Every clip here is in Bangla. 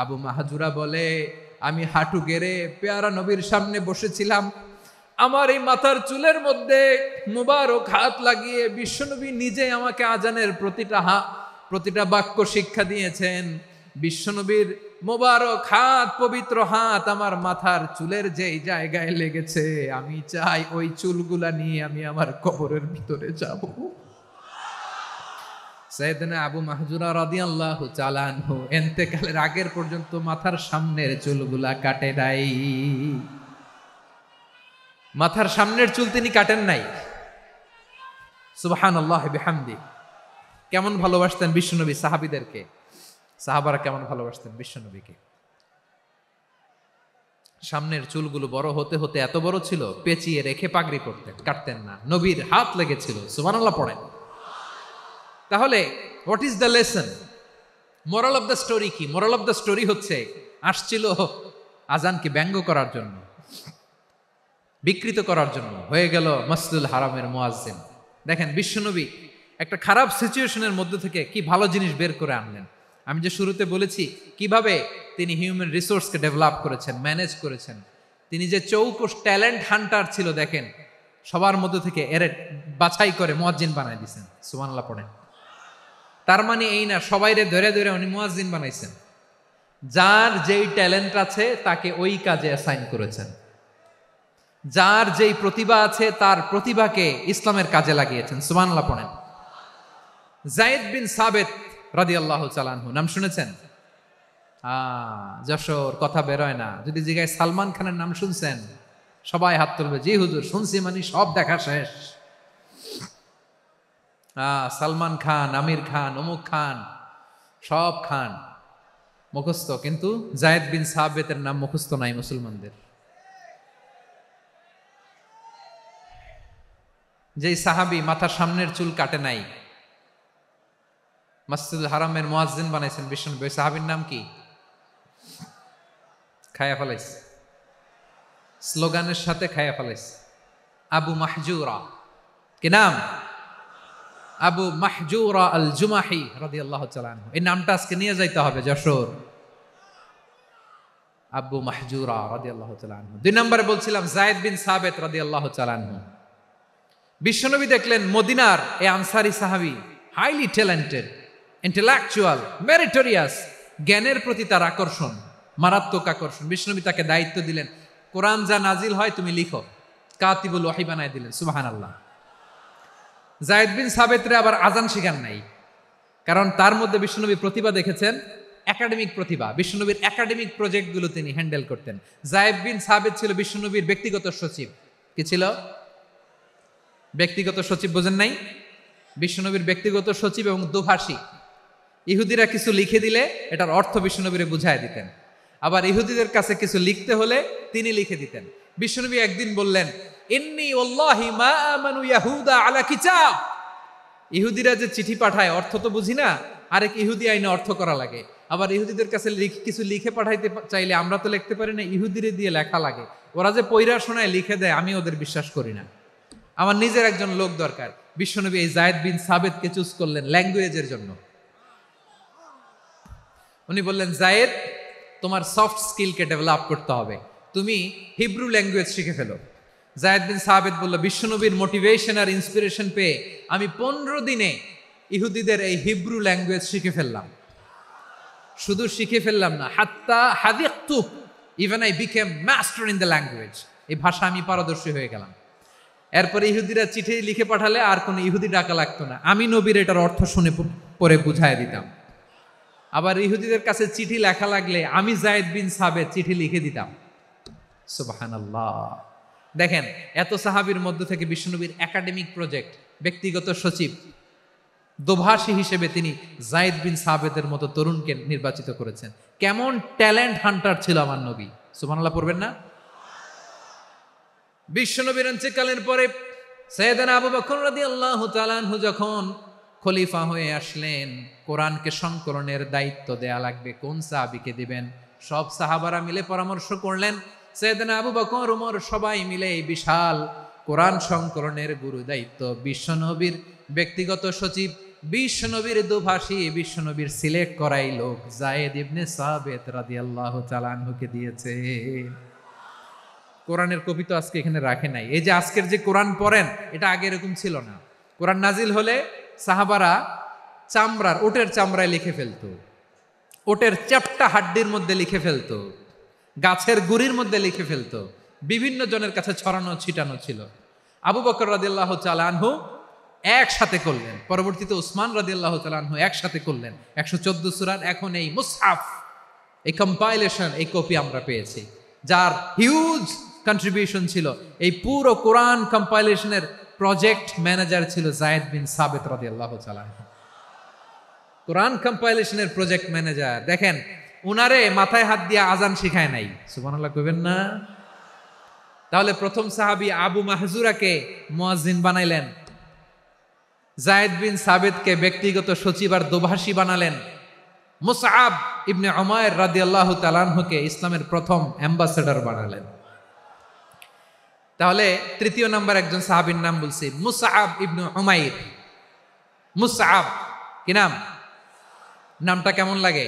আবু মাহজুরা বলে, আমি হাঁটু গেড়ে পেয়ারা নবীর সামনে বসেছিলাম, আমার এই মাথার চুলের মধ্যে মুবারক হাত লাগিয়ে বিশ্বনবী নিজে আমাকে আজানের প্রতিটা বাক্য শিক্ষা দিয়েছেন। বিশ্বনবীর মোবারক হাত, পবিত্র হাত আমার মাথার চুলের যেই জায়গায় লেগেছে, আমি চাই ওই চুলগুলা নিয়ে আমি আমার কবরের ভিতরে যাব। সাইয়েদনা আবু মাহজুরা রাদিয়াল্লাহু তাআলা আনহু ইন্তেকালের আগের পর্যন্ত মাথার সামনের চুলগুলা কাটে নাই। মাথার সামনের চুল তিনি কাটেন নাই। সুবহানাল্লাহ বিহামদি। কেমন ভালোবাসতেন বিশ্বনবী সাহাবীদেরকে, সাহাবারা কেমন ভালোবাসতেন বিশ্বনবীকে। সামনের চুলগুলো বড় হতে হতে এত বড় ছিল, পেঁচিয়ে রেখে পাগড়ি করতেন, কাটতেন না। নবীর হাত লেগেছিল। সুবহানাল্লাহ পড়েন। তাহলে what is the lesson, moral of the story কি? মোরাল অফ দ্য স্টোরি হচ্ছে, আসছিল আজানকে ব্যঙ্গ করার জন্য, বিকৃত করার জন্য, হয়ে গেল মসজিদুল হারামের মুয়াজ্জিন। দেখেন বিশ্বনবী একটা খারাপ সিচুয়েশনের মধ্যে থেকে কি ভালো জিনিস বের করে আনলেন। আমি যে শুরুতে বলেছি কিভাবে তিনি হিউম্যান রিসোর্সকে ডেভেলপ করেছেন, ম্যানেজ করেছেন। তিনি যে চৌকস ট্যালেন্ট হান্টার ছিল, দেখেন সবার মধ্যে থেকে এর বাছাই করে মুয়াজ্জিন বানাই দিয়েছেন। সুবহানাল্লাহ পড়েন। তার মানে এই না সবাইরে ধরে ধরে উনি মুয়াজ্জিন বানাইছেন। যার যেই ট্যালেন্ট আছে তাকে ওই কাজে অ্যাসাইন করেছেন। যার যেই প্রতিভা আছে তার প্রতিভাকে ইসলামের কাজে লাগিয়েছেন। সুবহানাল্লাহ পড়েন। যায়েদ বিন সাবিত রাদিয়াল্লাহু তাআলা আনহু নাম শুনেছেন? যশোর কথা বেরোয় না। যদি জিজ্ঞাসা সালমান খানের নাম শুনছেন, সবাই হাত তুলবে, জি হুজুর শুনছি, মানে সব দেখা শেষ। সালমান খান, আমির খান, অমুক খান, সব খান মুখস্থ, কিন্তু যায়েদ বিন সাবিতের নাম মুখস্থ নাই মুসলমানদের। যেই সাহাবী মাথার সামনের চুল কাটে নাই, মসজিদুল হারামের মুয়াজ্জিন বানাইছেন বিশ্বনবী, ওই সাহাবীর নাম কি? খায়া ফেলাইছে, স্লোগানের সাথে খায়া ফেলাইছে। আবু মাহজুরা। কি নাম? আবু মাহজুরা আল জুমাহি রাদিয়াল্লাহু তাআলা আনহু। এই নামটা আজকে নিয়ে যাইতে হবে যশোর। আবু মাহজুরা রাদিয়াল্লাহু তাআলা আনহু। 2 নম্বরে বলছিলাম যায়েদ বিন সাবিত রাদিয়াল্লাহু তাআলা আনহু। বিশ্বনবী দেখলেন মদিনার এই আনসারী সাহাবী হাইলি ট্যালেন্টেড, ইন্টেলেকচুয়াল, মেরিটোরিয়াস, জ্ঞানের প্রতি তার আকর্ষণ, মারাত্মক আকর্ষণ। বিশ্বনবী তাকে দায়িত্ব দিলেন, কোরআন যা নাজিল হয় তুমি লিখো, কাতিবুল ওয়াহি বানায় দিলেন। সুবহানাল্লাহ। যায়েদ বিন সাবিতরে আবার আজান শিখান নাই, কারণ তার মধ্যে বিশ্বনবী প্রতিভা দেখেছেন, একাডেমিক প্রতিভা। বিশ্বনবীর একাডেমিক প্রজেক্টগুলো তিনি হ্যান্ডেল করতেন। যায়েদ বিন সাবিত ছিল বিশ্বনবীর ব্যক্তিগত সচিব। কি ছিল? ব্যক্তিগত সচিব। বোঝেন নাই? বিশ্বনবীর ব্যক্তিগত সচিব এবং দুভাষী। ইহুদিরা কিছু লিখে দিলে এটার অর্থ বিশ্বনবীরে বুঝায় দিতেন, আবার ইহুদিদের কাছে কিছু লিখতে হলে তিনি লিখে দিতেন। বিশ্বনবী একদিন বললেন, ইন্নী ওয়াল্লাহি মা আমানু ইয়াহুদা আলা কিতাব। ইহুদিরা যে চিঠি পাঠায় অর্থ তো বুঝি না, আরেক ইহুদি আইনে অর্থ করা লাগে। আবার ইহুদিদের কাছে কিছু লিখে পাঠাইতে চাইলে আমরা তো লিখতে পারি না, ইহুদিরে দিয়ে লেখা লাগে। ওরা যে পয়রা শোনায় লিখে দেয়, আমি ওদের বিশ্বাস করি না। আমার নিজের একজন লোক দরকার। বিশ্বনবী এই যায়েদ বিন সাবিতকে চুজ করলেন ল্যাঙ্গুয়েজের জন্য। উনি বললেন, যায়েদ তোমার সফট স্কিলকে ডেভেলপ করতে হবে, তুমি হিব্রু ল্যাঙ্গুয়েজ শিখে ফেলো। যায়েদ বিন সাবিত বলল, বিশ্বনবীর মোটিভেশন আর ইন্সপিরেশন পেয়ে আমি 15 দিনে ইহুদিদের এই হিব্রু ল্যাঙ্গুয়েজ শিখে ফেললাম। শুধু শিখে ফেললাম না, হাত্তা হাদিকতু, even I became master in the language. এই ভাষা আমি পারদর্শী হয়ে গেলাম। এরপরে ইহুদিরা চিঠি লিখে পাঠালে আর কোনো ইহুদি ডাকা লাগতো না, আমি নবীর এটার অর্থ শুনে পরে বুঝায় দিতাম। আবার ইহুদিদের কাছে চিঠি লেখা লাগলে আমি যায়েদ বিন সাবিত চিঠি লিখে দিতাম। সুবহানাল্লাহ। দেখেন এত সাহাবীর মধ্যে থেকে বিশ্বনবীর একাডেমিক প্রজেক্ট, ব্যক্তিগত সচিব, দোভাষী হিসেবে তিনি যায়েদ বিন সাবিতের মতো তরুণকে নির্বাচিত করেছেন। কেমন ট্যালেন্ট হান্টার ছিল আমার নবী। সুবহানাল্লাহ পড়বেন না? বিশ্বনবীর ইন্তেকালের পরে সাইয়েদনা আবু বকর রাদিয়াল্লাহু তাআলা আনহু যখন খলিফা হয়ে আসলেন, কোরআনকে সংকলনের দায়িত্ব দেয়া লাগবে, কোন সাহাবীকে দিবেন? সব সাহাবারা মিলে পরামর্শ করলেন। সাইয়েদনা আবু বকর, ওমর সবাই মিলে এই বিশাল কোরআন সংকলনের গুরু দায়িত্ব বিশ্বনবীর ব্যক্তিগত সচিব বিশ্বনবীর দুভাষী, বিশ্বনবীর সিলেক্ট করাই লোক যায়েদ ইবনে সাবিত রাদিয়াল্লাহু তাআলা আনহুকে দিয়েছে। কোরআনের কপি তো আজকে এখানে রাখে নাই। এই যে আজকের যে কোরআন পড়েন, এটা আগে এরকম ছিল না। কোরআন নাজিল হলে সাহাবারা চামড়ার, ওটের চামড়ায় লিখে ফেলতো, ওটের চ্যাপ্টা হাড্ডির মধ্যে লিখে ফেলতো, গাছের গুড়ির মধ্যে লিখে ফেলতো, বিভিন্ন জনের কাছে ছড়ানো ছিটানো ছিল। আবু বকর রাদিয়াল্লাহু তাআলা আনহু একসাথে করলেন, পরবর্তীতে উসমান রাদিয়াল্লাহু তাআলা আনহু একসাথে করলেন 114 সূরার। এখন এই মুসহাফ, এই কম্পাইলেশন, এই কপি আমরা পেয়েছি, যার হিউজ কন্ট্রিবিউশন ছিল। এই পুরো কোরআন কম্পাইলেশনের প্রজেক্ট ম্যানেজার ছিল যায়েদ বিন সাবিত রাদিয়াল্লাহু তাআলা আনহু। কোরআন কম্পাইলেশনের প্রজেক্ট ম্যানেজার, দেখেন উনারে মাথায় হাত দিয়ে আজান শিখায় নাই, সুবহানাল্লাহ কইবেন না? তাহলে প্রথম সাহাবী আবু মাহজুরাকে মুয়াজ্জিন বানাইলেন, যায়েদ বিন সাবিতকে ব্যক্তিগত সচিব আর দোভাষী বানালেন, মুসআব ইবনে উমাইর রাদিয়াল্লাহু তাআলা আনহুকে ইসলামের প্রথম অ্যাম্বাসেডর বানালেন। তাহলে তৃতীয় নাম্বার একজন সাহাবীর নাম বলছি, মুসআব ইবনে উমাইর। মুসআব কি নাম? নামটা কেমন লাগে?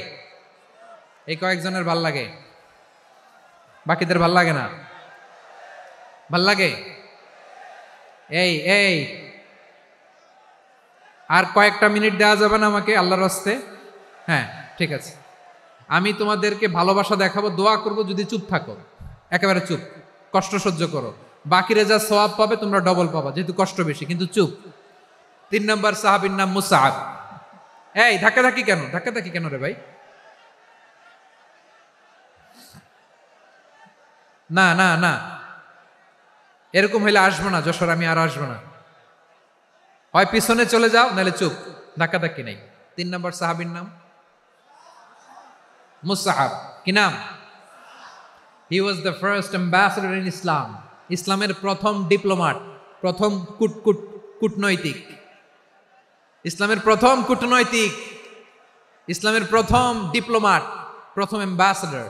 এই কয়েকজনের ভাল লাগে, বাকিদের ভাল লাগে না? ভাল লাগে? এই এই আর কয়েকটা মিনিট দেওয়া যাবে না আমাকে আল্লাহর রাস্তে? হ্যাঁ ঠিক আছে, আমি তোমাদেরকে ভালোবাসা দেখাবো, দোয়া করব যদি চুপ থাকো, একেবারে চুপ, কষ্ট সহ্য করো, বাকিরা যা সওয়াব পাবে তোমরা ডবল পাবা, যেহেতু কষ্ট বেশি, কিন্তু চুপ। 3 নম্বর সাহাবীর নাম মুসআব। এই ধাক্কাধাক্কি কেন? ধাক্কাধাক্কি কেন রে ভাই? না না না, এরকম হইলে আসবো না যশোর, আমি আর আসবো না। হয় পিছনে চলে যাও, নাহলে চুপ, ধাক্কাধাক্কি নাই। 3 নম্বর সাহাবীর নাম মুসআব। কি নাম? He was the first ambassador in Islam. ইসলামের প্রথম ডিপ্লোমাট, প্রথম কূটনৈতিক, ইসলামের প্রথম কূটনৈতিক, ইসলামের প্রথম ডিপ্লোমাট, প্রথম অ্যাম্বাসেডর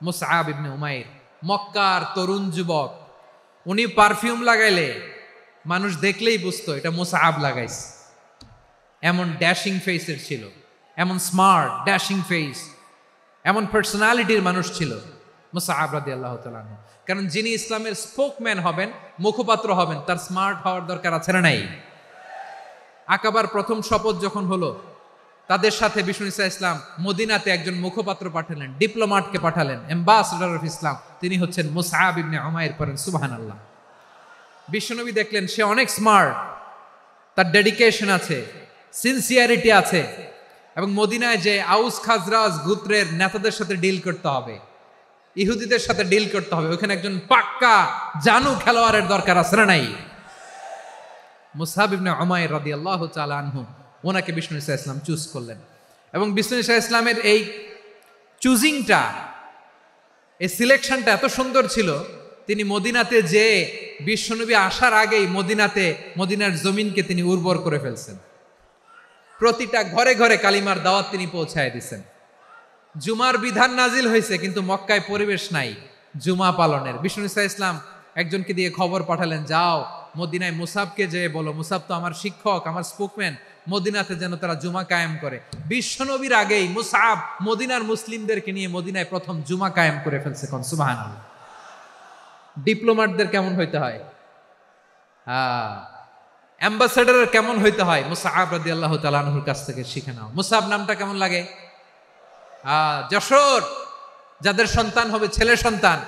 মুসআব ইবনে উমাইর। মক্কার তরুণ যুবক, উনি পারফিউম লাগাইলে মানুষ দেখলেই বুঝতো এটা মুসআব লাগাইছে। এমন ড্যাশিং ফেসের ছিল, এমন স্মার্ট ড্যাশিং ফেস, এমন পার্সোনালিটির মানুষ ছিল মুসআব রাদিয়াল্লাহু তাআলা আনহু। কারণ যিনি ইসলামের স্পোকম্যান হবেন, মুখপাত্র হবেন, তার স্মার্ট হওয়ার দরকার আছে না নাই? আকাবার প্রথম শপথ যখন হলো, তাদের সাথে বিষ্ণু ঈসা ইসলাম মদিনাতে একজন মুখপাত্র পাঠালেন, ডিপ্লোমাটকে পাঠালেন, অ্যাম্বাসেডর অফ ইসলাম, তিনি হচ্ছেন মুসআব ইবনে উমাইর। পড়েন সুবহানাল্লাহ। বিশ্বনবী দেখলেন সে অনেক স্মার্ট, তার ডেডিকেশন আছে, সিনসিয়ারিটি আছে, এবং মদিনায় যে আউস খাজরাজ গোত্রের নেতাদের সাথে ডিল করতে হবে, ইহুদিদের সাথে ডিল করতে হবে, ওখানে একজন পাক্কা জানু খেলোয়াড়ের দরকার আছে না নাই? মুসআব ইবনে উমাইর রাদিয়াল্লাহু তাআলা আনহু, ওনাকে বিষ্ণু ঈসা ইসলাম চুজ করলেন। এবং বিষ্ণু ঈসা ইসলামের এই চুজিংটা, এই সিলেকশনটা এত সুন্দর ছিল, তিনি মদিনাতে যে বিশ্বনবী আসার আগেই মদিনার জমিনকে তিনি উর্বর করে ফেলছেন। প্রতিটা ঘরে ঘরে কালিমার দাওয়াত তিনি পৌঁছায় দিচ্ছেন। জুমার বিধান নাজিল হয়েছে, কিন্তু মক্কায় পরিবেশ নাই জুমা পালনের। বিষ্ণু ঈসা ইসলাম একজনকে দিয়ে খবর পাঠালেন, যাও মদিনায় মুসাবকে যে বলো, মুসাব তো আমার শিক্ষক, আমার স্পোকম্যান, মদিনাতে যেন তারা জুমা কায়েম করে। বিশ্বনবীর আগেই মুসাব মদিনার মুসলিমদেরকে নিয়ে মদিনায় প্রথম জুমা কায়েম করে ফেলছে। কোন সুবহানাল্লাহ। ডিপ্লোমাটদের কেমন হইতে হয়, অ্যাম্বাসেডারের কেমন হইতে হয়, মুসআব রাদিয়াল্লাহু তাআলা আনহুর কাছ থেকে শিখে নাও। মুসআব নামটা কেমন লাগে? যশোর যাদের সন্তান হবে, ছেলে সন্তান,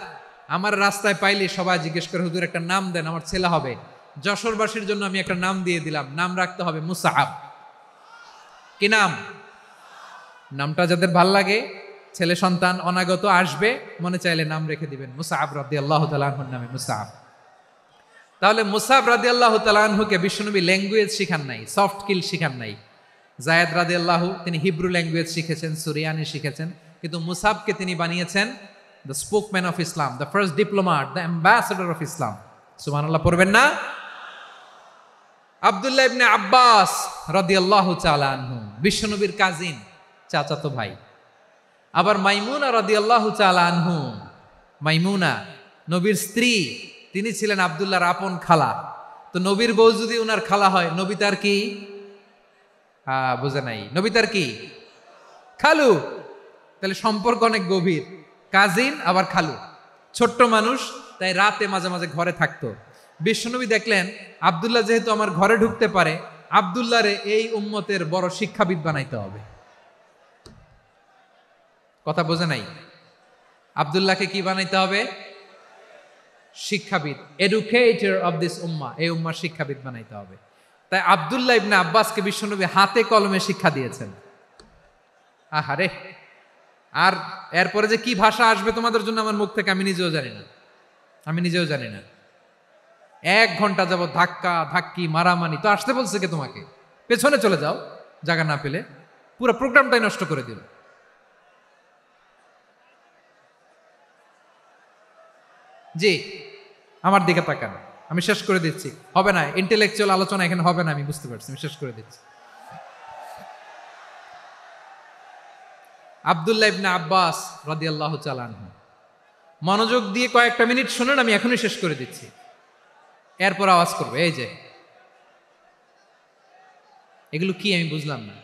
আমার রাস্তায় পাইলে সবাই জিজ্ঞেস করে, হুজুর একটা নাম দেন, আমার ছেলে হবে। যশোরবাসীর জন্য আমি একটা নাম দিয়ে দিলাম, নাম রাখতে হবে মুসআব। কি নাম? নামটা যাদের ভাল লাগে, ছেলে সন্তান অনাগত আসবে, মনে চাইলে নাম রেখে দিবেন মুসআব রাদিয়াল্লাহু তাআলা আনহুর নামে মুসআব। তাহলে মুসআব রাদিয়াল্লাহু তাআলা আনহুকে বিশ্বনবী ল্যাঙ্গুয়েজ শিখান নাই, সফট স্কিল শিখান নাই। যায়েদ রাদিয়াল্লাহু তিনি হিব্রু ল্যাঙ্গুয়েজ শিখেছেন, সুরিয়ানি শিখেছেন, কিন্তু মুসআবকে তিনি বানিয়েছেন the spokesman of Islam, the first diplomat, the ambassador of Islam. সুবহানাল্লাহ পড়বেন না? আব্দুল্লাহ ইবনে আব্বাস রাদিয়াল্লাহু তাআলা আনহু বিশ্বনবীর কাজিন, চাচাতো ভাই। আবার মাইমুনা রাদিয়াল্লাহু তাআলা আনহু, মাইমুনা নবীর স্ত্রী, তিনি ছিলেন আব্দুল্লাহর আপন খালা। তো নবীর বউ যদি উনার খালা হয়, নবী তার কি? বুঝে নাই, নবী তার কি খালু। তাহলে সম্পর্ক অনেক গভীর, কাজিন আবার খালু, ছোট্ট মানুষ, তাই রাতে মাঝে মাঝে ঘরে থাকতো। বিশ্বনবী দেখলেন আব্দুল্লাহ যেহেতু আমার ঘরে ঢুকতে পারে, আব্দুল্লাহরে এই উম্মতের বড় শিক্ষাবিদ বানাইতে হবে। কথা বোঝে নাই? আব্দুল্লাহকে কি বানাইতে হবে? শিক্ষাবিদ, এডুকেটর অফ দিস উম্মাহ, এই উম্মার শিক্ষাবিদ বানাইতে হবে। তাই আব্দুল্লাহ ইবনে আব্বাসকে বিশ্বনবী হাতে কলমে শিক্ষা দিয়েছেন। আহারে, আর এরপরে যে কি ভাষা আসবে তোমাদের জন্য আমার মুখ থেকে আমি নিজেও জানি না। 1 ঘন্টা যাবত ধাক্কা ধাক্কি মারামারি, তো আসতে বলছে কে তোমাকে? পেছনে চলে যাও, জায়গা না পেলে। পুরো প্রোগ্রামটাই নষ্ট করে দিল। জি, আমার দিকে তাকান, আমি শেষ করে দিচ্ছি। হবে না, ইন্টেলেকচুয়াল আলোচনা এখানে হবে না, আমি বুঝতে পারছি, আমি শেষ করে দিচ্ছি। আব্দুল্লাহ ইবনে আব্বাস রাদিয়াল্লাহু তাআলা আনহু, মনোযোগ দিয়ে কয়েকটা মিনিট শুনুন, আমি এখনই শেষ করে দিচ্ছি, এরপর আওয়াজ করবে। এই যে এগুলো কি আমি বুঝলাম না।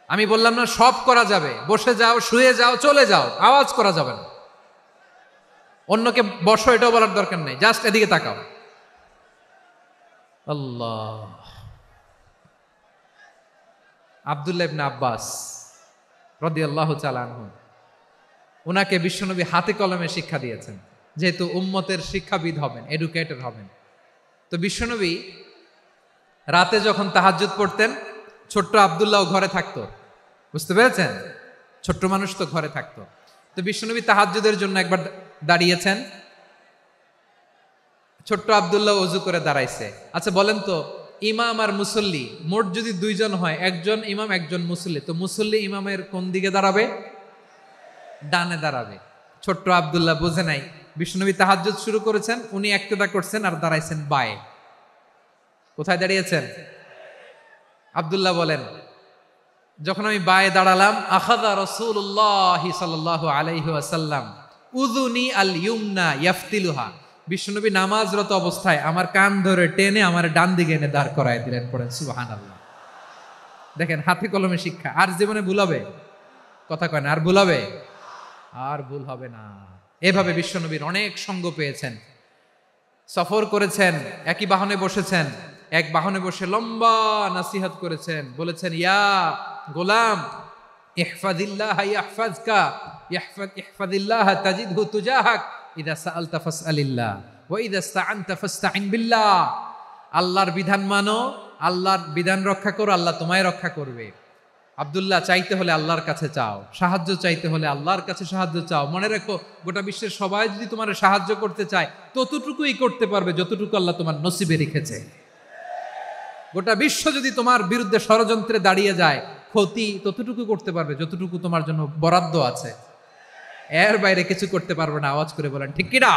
আমি বললাম না সব করা যাবে, বসে যাও, শুয়ে যাও, চলে যাও, আওয়াজ করা যাবে না। অন্যকে বসো এটাও বলার দরকার নেই, জাস্ট এদিকে তাকাও। আল্লাহ। আব্দুল্লাহ ইবনে আব্বাস রাদিয়াল্লাহু তাআলা আনহু, ওনাকে বিশ্বনবী হাতে কলমে শিক্ষা দিয়েছেন, যেহেতু উম্মতের শিক্ষাবিদ হবেন, এডুকেটর হবেন। তো বিশ্বনবী রাতে যখন তাহাজ্জুদ পড়তেন, ছোট্ট আব্দুল্লাহ ঘরে থাকতো। বুঝতে পেরেছেন? ছোট্ট মানুষ তো ঘরে থাকতো। তো বিশ্বনবী তাহাজ্জুদের জন্য একবার দাঁড়িয়েছেন, ছোট্ট আব্দুল্লাহ ওযু করে দাঁড়াইছে। আচ্ছা বলেন তো, ইমাম আর মুসল্লি মোট যদি 2 জন হয়, একজন ইমাম একজন মুসল্লি, তো মুসল্লি ইমামের কোন দিকে দাঁড়াবে? ডানে দাঁড়াবে। ছোট্ট আব্দুল্লাহ বুঝে নাই, বিশ্বনবী তাহাজ্জুদ শুরু করেছেন, উনি ইক্তেদা করছেন আর দাঁড়াইছেন বায়ে। কোথায় দাঁড়িয়েছেন? আব্দুল্লাহ বলেন, যখন আমি বায়ে দাঁড়ালাম, আখাযা রাসূলুল্লাহ সাল্লাল্লাহু আলাইহি ওয়াসাল্লাম উযুনি আল ইউমনা ইয়াফতিলুহা, বিশ্বনবী নামাজরত অবস্থায় আমার কান ধরে টেনে আমার ডান দিকে এনে দাঁড় করায় দিলেন। পড়েন সুবহানাল্লাহ। দেখেন, হাতে কলমে শিক্ষা। আর জীবনে ভুল হবে? কথা কয় না, আর ভুল হবে? আর ভুল হবে না। এভাবে বিশ্বনবীর অনেক সঙ্গ পেয়েছেন, সফর করেছেন, একই বাহনে বসেছেন, এক বাহনে বসে লম্বা নাসিহত করেছেন, বলেছেন, ইয়া গোলাম ইহফাজিল্লাহ ইয়াহফাজকা, ইহফাজিল্লাহ তাজিদহু তুজাহাক, ইযা সাআলতা ফাসআলিল্লাহ ওয়া ইযা ইসতাআনতা ফাসতাইন বিল্লাহ। আল্লাহর বিধান মানো, আল্লাহর বিধান রক্ষা করো, আল্লাহ তোমায় রক্ষা করবে। আব্দুল্লাহ, চাইতে হলে আল্লাহর কাছে চাও, সাহায্য চাইতে হলে আল্লাহর কাছে সাহায্য চাও। মনে রেখো, গোটা বিশ্বের সবাই যদি তোমার সাহায্য করতে চায়, ততটুকুই করতে পারবে যতটুকু আল্লাহ তোমার নসিবে রেখেছে। গোটা বিশ্ব যদি তোমার বিরুদ্ধে ষড়যন্ত্রে দাঁড়িয়ে যায়, ক্ষতি ততটুকু করতে পারবে যতটুকু তোমার জন্য বরাদ্দ আছে, এর বাইরে কিছু করতে পারবে না। আওয়াজ করে বলেন ঠিক কিনা?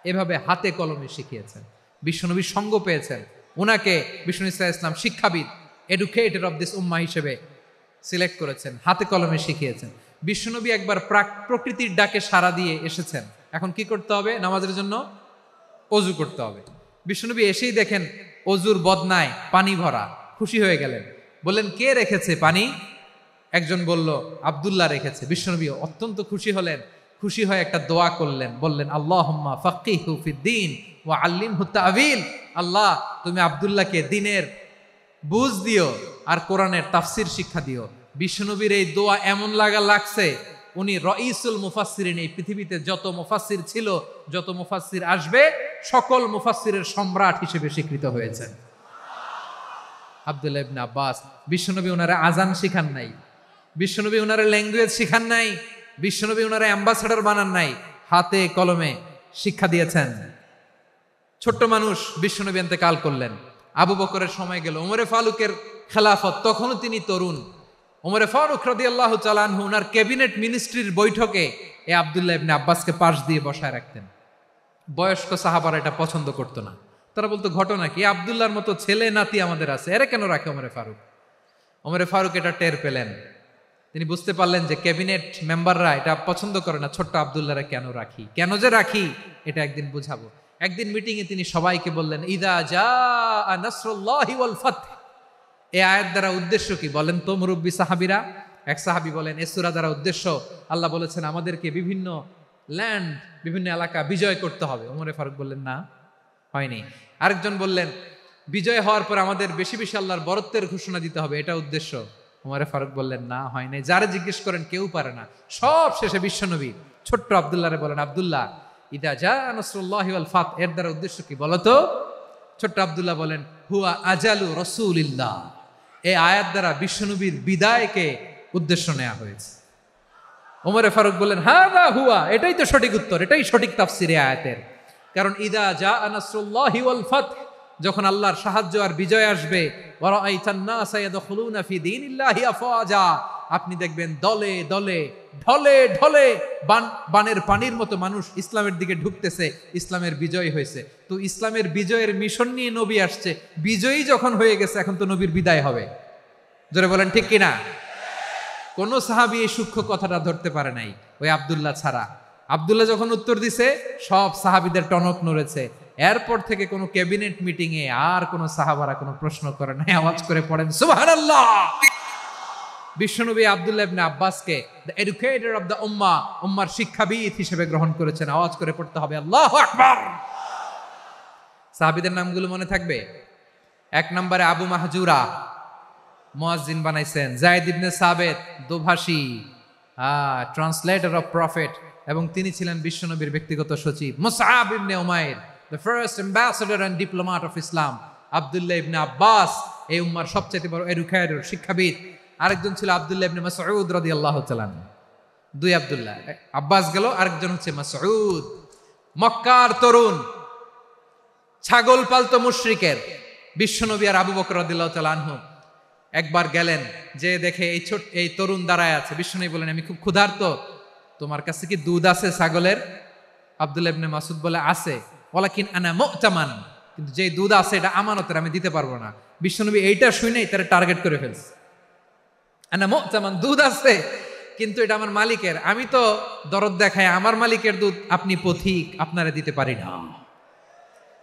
এভাবে হাতে কলমে শিখিয়েছেন, বিশ্বনবীর সঙ্গ পেয়েছেন। ওনাকে বিষ্ণু ইসলাম শিক্ষাবিদ, এডুকেটর অফ দিস উম্মাহ হিসেবে সিলেক্ট করেছেন, হাতে কলমে শিখিয়েছেন। বিশ্বনবী একবার প্রকৃতির ডাকে সাড়া দিয়ে এসেছেন। এখন কি করতে হবে? নামাজের জন্য অজু করতে হবে। বিশ্বনবী এসেই দেখেন অজুর বদনায় পানি ভরা, খুশি হয়ে গেলেন, বললেন, কে রেখেছে পানি? একজন বলল, আব্দুল্লাহ রেখেছে। বিশ্বনবী অত্যন্ত খুশি হলেন, খুশি হয়ে একটা দোয়া করলেন, বললেন, আল্লাহুম্মা ফাক্কিহু ফিদ্দীন ওয়া আল্লিমহু তা'ওয়ীল। আল্লাহ, তুমি আব্দুল্লাহকে দ্বীনের বুঝ দিও আর কোরআনের তাফসির শিক্ষা দিও। বিশ্বনবীর এই দোয়া এমন লাগছে, উনি রাইসুল মুফাসসিরিন, এই পৃথিবীতে যত মুফাসসির ছিল, যত মুফাসসির আসবে, সকল মুফাসসিরের সম্রাট হিসেবে স্বীকৃত হয়েছেন আব্দুল্লাহ ইবনে আব্বাস। বিশ্বনবী ওনারা আজান শিখান নাই, বিশ্বনবী ওনারা ল্যাঙ্গুয়েজ শিখান নাই, বিশ্বনবী ওনারা অ্যাম্বাসাডর বানান নাই, হাতে কলমে শিক্ষা দিয়েছেন। ছোট্ট মানুষ, বিশ্বনবী ইন্তেকাল করলেন, আবু বকরের সময় গেল, ওমরে ফারুকের খেলাফত, তখনও তিনি তরুণ। ওমরে ফারুক রাদিয়াল্লাহু তাআলা আনহু ওনার ক্যাবিনেট মিনিস্ট্রির বৈঠকে এই আব্দুল্লাহ ইবনে আব্বাসকে পাশ দিয়ে বসায় রাখতেন। বয়স্ক সাহাবারা এটা পছন্দ করতো না, তারা বলতো, ঘটনা কি? আব্দুল্লাহর মতো ছেলে নাতি আমাদের আছে, এরা কেন রাখে ওমরে ফারুক? ওমরে ফারুক এটা টের পেলেন, তিনি বুঝতে পারলেন যে ক্যাবিনেট মেম্বাররা এটা পছন্দ করে না, ছোট্ট আব্দুল্লাহরা কেন রাখি, কেন যে রাখি, এটা একদিন বুঝাবো। একদিন মিটিংয়ে তিনি সবাইকে বললেন, ইদা জাআ নাসরুল্লাহি ওয়াল ফাতহ, এই আয়াত দ্বারা উদ্দেশ্য কি বলেন তো মুরব্বী সাহাবীরা? এক সাহাবী বলেন, এ সূরা দ্বারা উদ্দেশ্য আল্লাহ বলেছেন আমাদেরকে বিভিন্ন ল্যান্ড, বিভিন্ন এলাকা বিজয় করতে হবে। ওমরে ফারুক বললেন না, হয়নি। আরেকজন বললেন বিজয় হওয়ার পর আমাদের বেশি বেশি আল্লাহর বরত্বের ঘোষণা দিতে হবে, এটা উদ্দেশ্য। ওমরে ফারুক বললেন না, হয় নাই। যারা জিজ্ঞেস করেন কেউ পারে না। সব শেষে বিশ্বনবী ছোট্ট আব্দুল্লাহরে বলেন, আব্দুল্লাহ ইদা জা নাসরুল্লাহি ওয়াল ফাত, এর দ্বারা উদ্দেশ্য কি বলতো? ছোট্ট আব্দুল্লাহ বলেন, হুয়া আজালু রাসূলিল্লাহ। এই আয়াত দ্বারা বিশ্বনবীর বিদায়কে উদ্দেশ্য নেওয়া হয়েছে। ওমরে ফারুক বললেন, হাযা হুয়া, এটাই তো সঠিক উত্তর, এটাই সঠিক তাফসীর এই আয়াতের। কারণ ইদা জা নাসরুল্লাহি ওয়াল ফাত, যখন আল্লাহর সাহায্য আর বিজয় আসবে, ওয়া রাআইতান নাসা ইয়াদখুলুনা ফি দীনিল্লাহি আফওয়াজা, আপনি দেখবেন দলে দলে ঢলে ঢলে বানের পানির মতো মানুষ ইসলামের দিকে ঢুকতেছে, ইসলামের বিজয় হয়েছে। তো ইসলামের বিজয়ের মিশন নিয়ে নবী আসছে, বিজয়ী যখন হয়ে গেছে এখন তো নবীর বিদায় হবে। জোরে বলেন ঠিক কিনা? কোন সাহাবী এই সূক্ষ্ম কথাটা ধরতে পারে নাই, ওই আব্দুল্লাহ ছাড়া। আব্দুল্লাহ যখন উত্তর দিছে সব সাহাবীদের টনক নড়েছে। এরপর থেকে কোনো ক্যাবিনেট মিটিং এ আর কোন সাহাবারা কোনো প্রশ্ন করে নাই, আওয়াজ করে পড়েন সুবহানাল্লাহ। বিশ্বনবী আব্দুল্লাহ ইবনে আব্বাসকে দ্য এডুকেটর অফ দ্য উম্মাহ, উম্মার শিক্ষাবিদ হিসেবে গ্রহণ করেছেন। আওয়াজ করে পড়তে হবে আল্লাহু আকবার। সাহাবীদের নামগুলো মনে থাকবে? এক নম্বরে আবু মাহজুরা, মুয়াজ্জিন বানাইছেন। যায়েদ ইবনে সাবিত, দোভাষী, ট্রান্সলেটর অফ প্রফেট, এবং তিনি ছিলেন বিশ্বনবীর ব্যক্তিগত সচিব। Musab ibn Umair, the first ambassador and diplomat of Islam. Abdullah ibn Abbas, এই উম্মার সবচেয়ে বড় এডুকেটর, শিক্ষাবিদ। আরেকজন ছিল আব্দুল্লাহ ইবনে মাসউদ রাদিয়াল্লাহু তাআলা। দুই আব্দুল্লাহ, আব্বাস গেল, আরেকজন হচ্ছে মাসউদ। মক্কার তরুণ, ছাগল পালতো মুশরিকের বিশ্বনবী আর আবু বকর রাদিয়াল্লাহু তাআলা আনহু একবার গেলেন, যে দেখে এই তরুণ দাঁড়ায় আছে। বিশ্বনবী বলেন, আমি খুব ক্ষুধার্ত, তোমার কাছে কি দুধ আছে ছাগলের? আব্দুল্লাহ ইবনে মাসউদ বলে, আছে। ওয়ালাকিন আনা মুতামান, কিন্তু যে দুধ আছে এটা আমানতের, আমি দিতে পারবো না। বিশ্বনবী এইটা শুনেই তারা টার্গেট করে ফেলছে। আনা মুতামান, দুধ আছে কিন্তু এটা আমার মালিকের, আমি তো দরদ দেখাই, আমার মালিকের দুধ আপনি পথিক, আপনারা দিতে পারি না।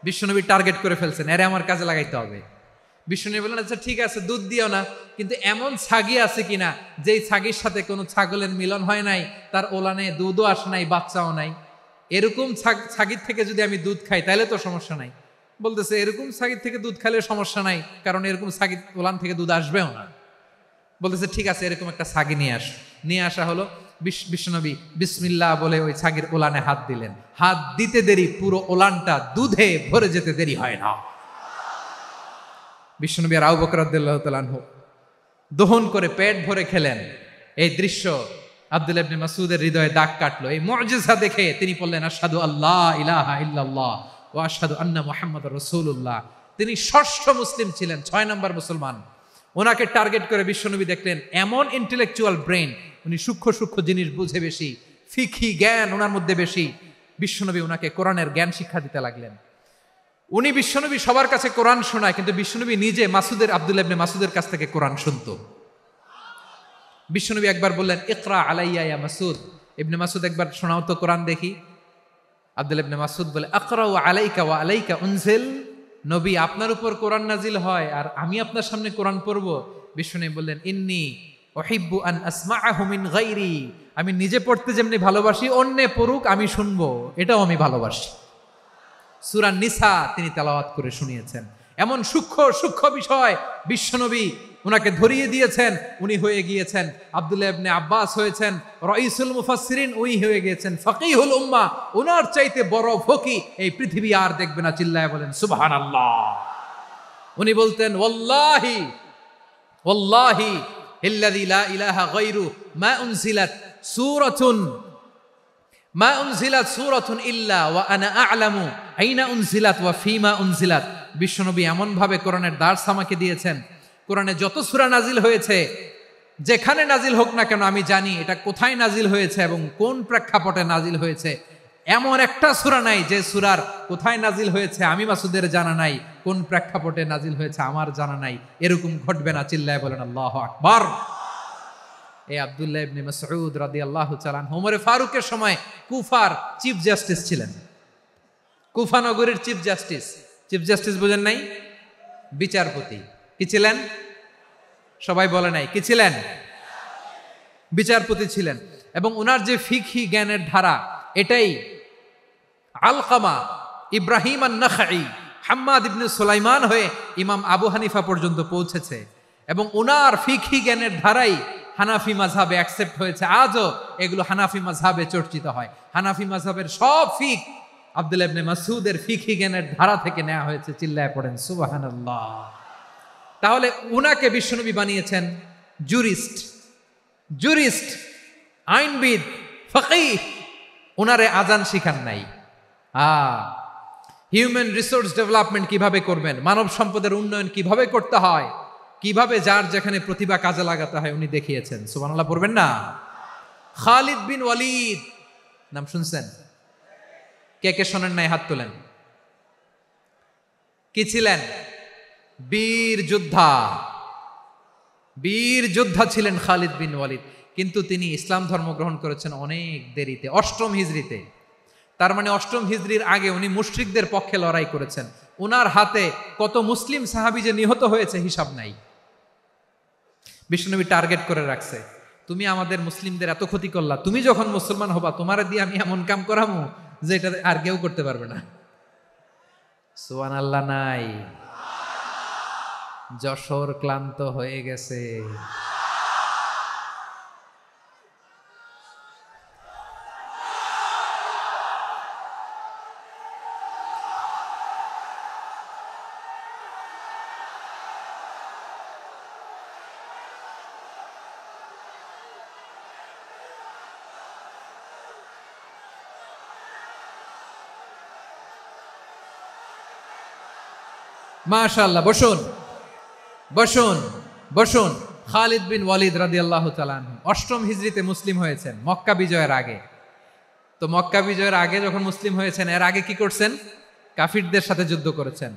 বিশ্বনবী টার্গেট করে ফেলছেন, এরে আমার কাজে লাগাইতে হবে। বিশ্বনবী বললেন, আচ্ছা ঠিক আছে, দুধ দিও না, কিন্তু এমন ছাগি আছে কিনা যেই ছাগির সাথে কোনো ছাগলের মিলন হয় নাই, তার ওলানে দুধও আসে নাই, বাচ্চাও নাই, এরকম ছাগির থেকে যদি আমি দুধ খাই তাহলে তো সমস্যা নাই। বলতেছে, এরকম ছাগির থেকে দুধ খাইলে সমস্যা নাই, কারণ এরকম ছাগির ওলান থেকে দুধ আসবেও না। বলতেছে, ঠিক আছে, এরকম একটা ছাগি নিয়ে আসা হলো। বিশ্বনবী বিসমিল্লাহ বলে ওই ছাগির ওলানে হাত দিলেন। হাত দিতে দেরি, পুরো ওলানটা দুধে ভরে যেতে দেরি হয় না। বিশ্বনবী আর আবু বকর রাদিয়াল্লাহু তাআলা আনহু দহন করে পেট ভরে খেলেন। এই দৃশ্য আব্দুল্লাহ ইবনে মাসউদের হৃদয়ে দাগ কাটলো। এই মুজিজা দেখে তিনি বললেন, আশহাদু আল্লা ইলাহা ইল্লাল্লাহ ওয়া আশহাদু আন্না মুহাম্মাদুর রাসূলুল্লাহ। তিনি ষষ্ঠ মুসলিম ছিলেন, 6 নম্বর মুসলমান। ওনাকে টার্গেট করে বিশ্বনবী দেখলেন এমন ইন্টেলেকচুয়াল ব্রেন, উনি সূক্ষ্ম সূক্ষ্ম জিনিস বুঝে বেশি, ফিকহি জ্ঞান ওনার মধ্যে বেশি। বিশ্বনবী ওনাকে কোরআনের জ্ঞান শিক্ষা দিতে লাগলেন। উনি বিশ্বনবী সবার কাছে কোরআন শোনায়, কিন্তু বিশ্বনবী নিজে আব্দুল্লাহ ইবনে মাসউদের কাছ থেকে কোরআন শুনতো। বিশ্বনবী একবার বললেন, ইকরা আলাইয়া ইয়া মাসউদ। ইবনে মাসউদ, একবার শোনাও তো কোরআন দেখি। আব্দুল্লাহ ইবনে মাসউদ বলে, আকরাউ আলাইকা ওয়া আলাইকা উনজিল। নবী, আপনার উপর কোরআন নাজিল হয় আর আমি আপনার সামনে কোরআন পড়বো? বিশ্বনবী বললেন, ইন্নী উহিব্বু আন আসমাআহু মিন গায়রি। আমি নিজে পড়তে যেমনি ভালোবাসি, অন্যে পড়ুক আমি শুনবো, এটাও আমি ভালোবাসি। সূরা নিসা তিনি তেলাওয়াত করে শুনিয়েছেন। এমন সূক্ষ্ম সূক্ষ্ম বিষয় বিশ্বনবী উনাকে ধরিয়ে দিয়েছেন। উনি হয়ে গিয়েছেন, আব্দুল্লাহ ইবনে আব্বাস হয়েছেন রাইসুল মুফাসসিরিন, উনি হয়ে গিয়েছেন ফাকিহুল উম্মাহ। ওনার চাইতে বড় ফকিহ এই পৃথিবী আর দেখবে না। চিল্লায় বলেন সুবহানাল্লাহ। উনি বলতেন, ওয়াল্লাহি ওয়াল্লাহি ইল্লাযী লা ইলাহা গায়রু মা উনজিলাত সূরাতুন ইল্লা ওয়া আনা আ'লামু আইনা উনজিলাত ওয়া ফীমা উনজিলাত। বিশ্বনবী এমন ভাবে কোরআনের দার্স আমাকে দিয়েছেন, কোরআনে যত সূরা নাজিল হয়েছে, যেখানে নাজিল হোক না কেন আমি জানি এটা কোথায় নাজিল হয়েছে এবং কোন প্রেক্ষাপটে নাজিল হয়েছে। এমন একটা সূরা নাই যে সূরার কোথায় নাজিল হয়েছে আমি মাসুদের জানা নাই, কোন প্রেক্ষাপটে নাজিল হয়েছে আমার জানা নাই। এরকম ঘটবে না। চিল্লায় বলেন আল্লাহু আকবার। এই আব্দুল্লাহ ইবনে মাসউদ রাদিয়াল্লাহু তাআলা আনহু ওমর ফারুকের সময় কুফার চিফ জাস্টিস ছিলেন। কুফা নগরীর চিফ জাস্টিস বুঝেন নাই? বিচারপতি। কি ছিলেন? সবাই বলে নাই, কি ছিলেন? বিচারপতি ছিলেন। এবং ওনার যে ফিকহি জ্ঞানের ধারা, এটাই আলকামা, ইব্রাহিম আন-নাখাই, হাম্মাদ ইবনে সুলাইমান হয়ে ইমাম আবু হানিফা পর্যন্ত পৌঁছেছে। এবং ওনার ফিকহি জ্ঞানের ধারাই হানাফি মাযহাবে অ্যাকসেপ্ট হয়েছে। আজও এগুলো হানাফি মাযহাবে চর্চিত হয়। হানাফি মাযহাবের সব ফিক আব্দুল্লাহ ইবনে মাসউদের ফিকহি জ্ঞানের ধারা থেকে নেওয়া হয়েছে। চিল্লায় পড়েন সুবহানাল্লাহ। তাহলে উনাকে বিশ্বনবী বানিয়েছেন জুরিস্ট, আইনবিদ, ফাকিহ। উনারে আজান শিখান নাই। হিউম্যান রিসোর্স ডেভেলপমেন্ট কিভাবে করবেন, মানব সম্পদের উন্নয়ন কিভাবে করতে হয়, কিভাবে যার যেখানে প্রতিভা কাজে লাগাতে হয় উনি দেখিয়েছেন। সুবহানাল্লাহ পড়বেন না? খালিদ বিন ওয়ালিদ নাম শুনছেন? কে কে শোনেন নাই হাত তোলেন। কি ছিলেন? বীর যোদ্ধা ছিলেন খালিদ বিন ওয়ালিদ। কিন্তু তিনি ইসলাম ধর্ম গ্রহণ করেছেন অনেক দেরিতে, 8ম হিজরিতে। তার মানে 8ম হিজরির আগে উনি মুশরিকদের পক্ষে লড়াই করেছেন। উনার হাতে কত মুসলিম সাহাবী যে নিহত হয়েছে হিসাব নাই। বিশ্বনবী টার্গেট করে রাখছে, তুমি আমাদের মুসলিমদের এত ক্ষতি করলা, তুমি যখন মুসলমান হবা তোমারে দিয়ে আমি এমন কাম করামু যে এটা আর কেউ করতে পারবে না। সুবহানাল্লাহ নাই? যশোর ক্লান্ত হয়ে গেছে। মাশাআল্লাহ, বসুন। খালিদ বিন ওয়ালিদ রাদিয়াল্লাহু তাআলা আনহু 8ম হিজরিতে মুসলিম হয়েছেন, মক্কা বিজয়ের আগে। তো মক্কা বিজয়ের আগে যখন মুসলিম হয়েছেন, এর আগে কি করছেন? কাফিরদের সাথে যুদ্ধ করেছেন।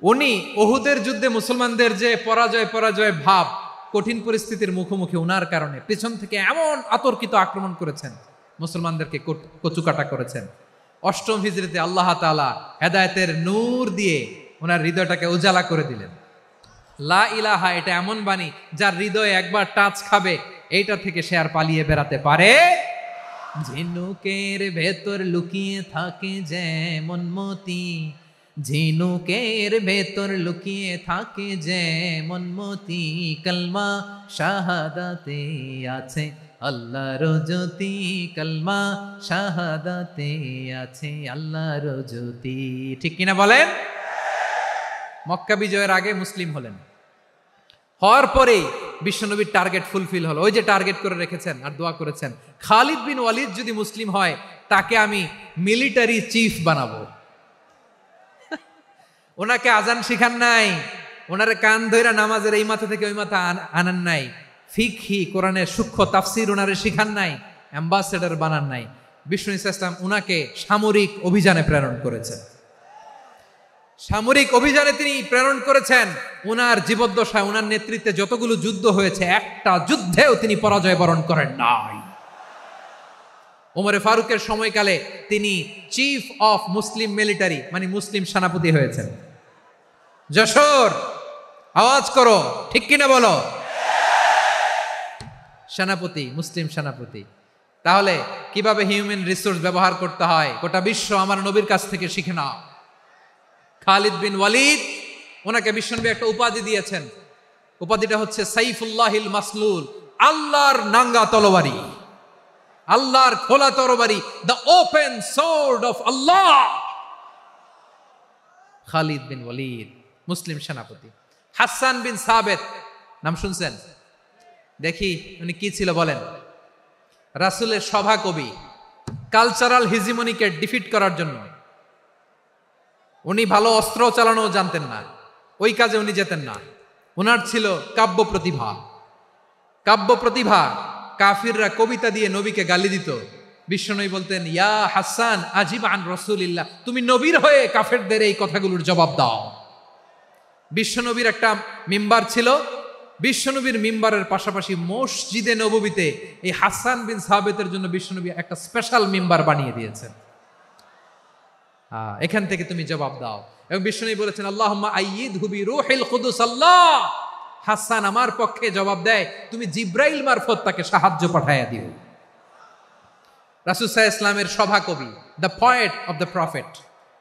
উনি উহুদের যুদ্ধে মুসলমানদের যে পরাজয় ভাব, কঠিন পরিস্থিতির মুখোমুখি উনার কারণে পেছন থেকে এমন আতর্কিত আক্রমণ করেছেন, মুসলমানদেরকে কচুকাটা করেছেন। 8ম হিজরিতে আল্লাহ তাআলা হেদায়েতের নূর দিয়ে ওনার হৃদয়টাকে উজালা করে দিলেন। লা ইলাহা, এটা এমন বাণী যার হৃদয়ে একবার টাচ খাবে, এইটা থেকে সে আর পালিয়ে বেড়াতে পারে। ঝিনুকের ভেতর লুকিয়ে থাকে যেমন মতি, ঝিনুকের ভেতর লুকিয়ে থাকে যেমন মতি, কলমা শাহাদাতে আছে আল্লাহর জ্যোতি, কলমা শাহাদাতে আছে আল্লাহর জ্যোতি। ঠিক কিনা বলেন? মক্কা বিজয়ের আগে মুসলিম হলেন, হওয়ার পরেই বিশ্বনবীর টার্গেট ফুলফিল হলো। ওই যে টার্গেট করে রেখেছেন আর দোয়া করেছেন, খালিদ বিন ওয়ালিদ যদি মুসলিম হয় তাকে আমি মিলিটারি চিফ বানাবো। ওনাকে আজান শিখান নাই, ওনারে কান ধইরা নামাজের এই মাথা থেকে ওই মাথা আনান নাই, ফিকহি কোরআনের সূক্ষ্ম তাফসীর ওনারে শিখান নাই, অ্যাম্বাসেডর বানান নাই। বিষ্ণু ইসলাম উনাকে সামরিক অভিযানে প্রেরণ করেছেন। সামরিক অভিযানে তিনি প্রেরণ করেছেন। উনার জীবদ্দশায় উনার নেতৃত্বে যতগুলো যুদ্ধ হয়েছে, একটা যুদ্ধেও তিনি পরাজয় বরণ করেন নাই। ওমরে ফারুকের সময়কালে তিনি চিফ অফ মুসলিম মিলিটারি, মানে মুসলিম সেনাপতি হয়েছেন। যশোর আওয়াজ করো, ঠিক কিনা বলো? সেনাপতি, মুসলিম সেনাপতি। তাহলে কিভাবে হিউম্যান রিসোর্স ব্যবহার করতে হয় গোটা বিশ্ব আমার নবীর কাছ থেকে শিখে নাও। খালিদ বিন ওয়ালিদ, ওনাকে বিশ্বনবী একটা উপাধি দিয়েছেন। উপাধিটা হচ্ছে সাইফুল্লাহিল মাসলুল, আল্লাহর নাঙ্গা তরবারি, আল্লাহর খোলা তরবারি, দ্য ওপেন সোর্ড অফ আল্লাহ। খালিদ বিন ওয়ালিদ মুসলিম সেনাপতি। হাসান বিন সাবেত নাম শুনছেন? দেখি উনি কি ছিল বলেন। রাসূলের সভা কবি, কালচারাল হিজিমনিকে ডিফিট করার জন্য। উনি ভালো অস্ত্র চালানো জানতেন না, ওই কাজে উনি যেতেন না। ওনার ছিল কাব্য প্রতিভা। কাফিররা কবিতা দিয়ে নবীকে গালি দিত। বিশ্বনবী বলতেন, ইয়া হাসান আজিব আন রাসূলিল্লাহ, তুমি নবীর হয়ে কাফেরদের এই কথাগুলোর জবাব দাও। বিশ্বনবীর একটা মিম্বার ছিল। বিশ্বনবীর মিম্বারের পাশাপাশি মসজিদে নববীতে এই হাসান বিন সাবেতের জন্য বিশ্বনবী একটা স্পেশাল মিম্বার বানিয়ে দিয়েছেন। এখান থেকে তুমি জবাব দাও। এবং বিশ্বনবী বলেছেন, আল্লাহুম্মা আইয়িদহু বিরূহিল কুদুস, আল্লাহ হাসান আমার পক্ষে জবাব দেয়, তুমি জিব্রাইল মারফত তাকে সাহায্য পাঠাইয়া দিও। রাসূল সাল্লাল্লাহু আলাইহি ইসলামের সভা কবি, the poet of the prophet,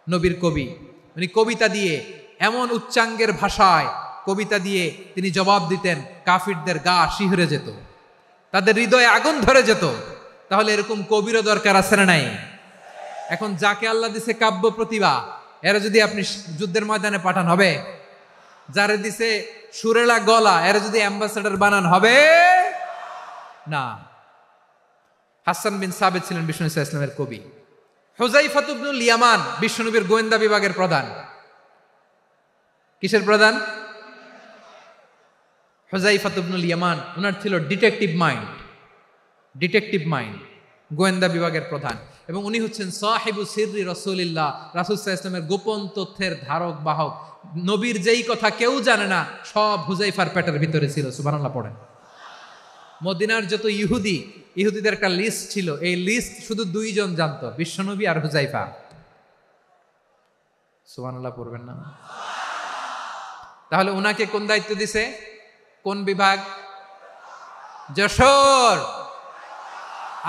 নবীর কবি, উনি কবিতা দিয়ে এমন উচ্চাঙ্গের ভাষায় কবিতা দিয়ে তিনি জবাব দিতেন, কাফিরদের গা শিহরে যেত, তাদের হৃদয়ে আগুন ধরে যেত। তাহলে এরকম কবিরও দরকার আছে না নাই? এখন যাকে আল্লাহ দিছে কাব্য প্রতিভা, এরা যদি আপনি যুদ্ধের ময়দানে পাঠান হবে? যারে দিছে সুরেলা গলা, এরা যদি অ্যাম্বাসেডর বানান হবে না। হাসান বিন সাবিত ছিলেন বিষ্ণু ইসলামের কবি। হুযায়ফা ইবনুল ইয়ামান বিশ্বনবীর গোয়েন্দা বিভাগের প্রধান। কিসের প্রধান? হুযায়ফা ইবনুল ইয়ামান, ওনার ছিল ডিটেকটিভ মাইন্ড, গোয়েন্দা বিভাগের প্রধান। এবং উনি হচ্ছেন সাহিবু সিররি রাসূলিল্লাহ, রাসূল সাল্লাল্লাহু আলাইহি ওয়াসাল্লামের গোপন তথ্যের ধারক বাহক। নবীর যেই কথা কেউ জানে না, সব হুযায়ফার পেটের ভিতরে ছিল। সুবহানাল্লাহ পড়েন। মদিনার যত ইহুদিদের একটা লিস্ট ছিল, এই লিস্ট শুধু দুইজন জানতো, বিশ্বনবী আর হুযায়ফা। সুবহানাল্লাহ পড়বেন না? তাহলে উনাকে কোন দায়িত্ব দিছে? কোন বিভাগ? যশোর,